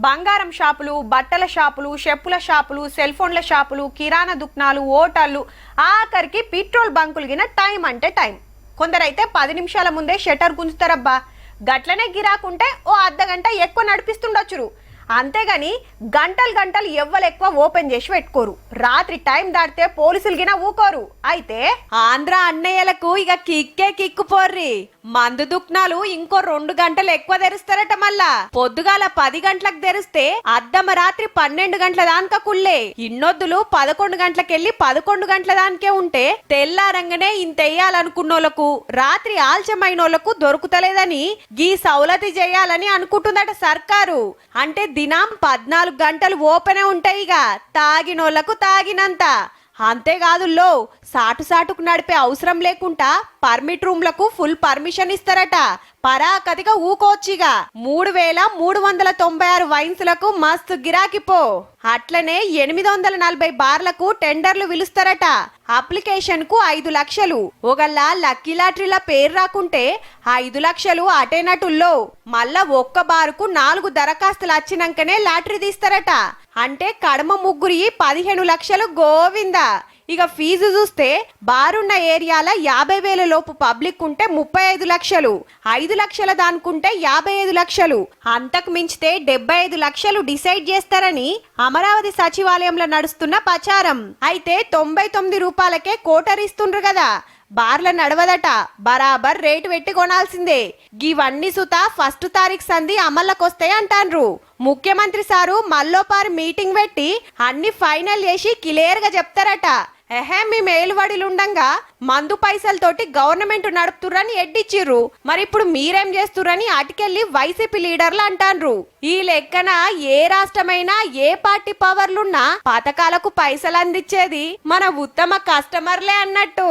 బంగారం షాపులు, బట్టల షాపులు, చెప్పుల షాపులు, సెల్ ఫోన్ల షాపులు, కిరాణా దుకాణాలు, హోటళ్లు, ఆఖరికి పెట్రోల్ బంకులు గిన టైం అంటే టైం. కొందరైతే 10 నిమిషాల ముందే షట్టర్ గుంజుతారబ్బా. గట్లనే గిరాకుంటే ఓ అర్ధగంట ఎక్కువ నడిపిస్తుండొచ్చురు. అంతేగాని గంటలు గంటలు ఎవ్వలెక్కువ ఓపెన్ చేసి పెట్టుకోరు. రాత్రి టైం దాటితే పోలీసులు గిన ఊకోరు. అయితే ఆంధ్ర అన్నయ్యలకు ఇక కిక్కే కిక్కుపోర్రి. మందు దుక్నాలు ఇంకో 2 గంటలు ఎక్కువ తెరుస్తారట. మళ్ళా పొద్దుగాల 10 గంటలకు తెరిస్తే అర్ధమరాత్రి 12 గంటల దానిక కుళ్ళే. ఇన్నొద్దులు 11 గంటలకెళ్ళి 11 గంటల దానికే ఉంటే తెల్లారంగానే ఇంతెయ్యాలనుకున్నోళ్లకు, రాత్రి ఆల్చమైనోళ్లకు దొరుకుతలేదని గీ సౌలతి చేయాలని అనుకుంటుందట సర్కారు. అంటే దినం 14 గంటలు ఓపెనే ఉంటాయిగా, తాగినోళ్లకు తాగినంత. అంతేకాదుల్లో సాటుకు నడిపే అవసరం లేకుండా పర్మిట్ రూమ్లకు ఫుల్ పర్మిషన్ ఇస్తారట. పరాకతిగా ఊకోవచ్చిగా. 3396 వైన్స్లకు మస్తు గిరాకిపో. అట్లనే 840 బార్లకు టెండర్లు పిలుస్తారట. అప్లికేషన్ కు 5 లక్షలు. ఒకళ్ళ లక్కీ లాటరీల పేరు రాకుంటే 5 లక్షలు అటేనటుల్లో. మళ్ళా ఒక్క బారుకు 4 దరఖాస్తులు వచ్చినాకనే లాటరీ తీస్తారట. అంటే కడమ ముగ్గురి 15 లక్షలు గోవిందా. ఇక ఫీజు చూస్తే బారున్న ఏరియాల 50,000 లోపు పబ్లిక్ ఉంటే 35 లక్షలు, 5 లక్షల దానుకుంటే 55 లక్షలు, అంతకు మించితే 75 లక్షలు డిసైడ్ చేస్తారని అమరావతి సచివాలయంలో నడుస్తున్న ప్రచారం. అయితే 99 రూపాయలకే కోటర్ ఇస్తుండ్రు కదా. బార్ల నడవదట, బరాబర్ రేటు పెట్టి కొనాల్సిందే. గివన్నీ సుత 1 తారీఖు సంధి అమల్లోకొస్తాయి అంటాన్రు. ముఖ్యమంత్రి సారు మల్లోపారి మీటింగ్ పెట్టి అన్ని ఫైనల్ చేసి క్లియర్ గా చెప్తారట. మీ మేలువడిలుండంగా మందు పైసలతోటి గవర్నమెంట్ నడుపుతుర్రని ఎడ్డిచ్చిర్రు. మరి ఇప్పుడు మీరేం చేస్తుర్రని అటుకెళ్ళి వైసీపీ లీడర్లు అంటాన్రు. ఈ లెక్కన ఏ రాష్ట్రమైనా ఏ పార్టీ పవర్లున్నా పథకాలకు పైసలు అందించేది మన ఉత్తమ కస్టమర్లే అన్నట్టు.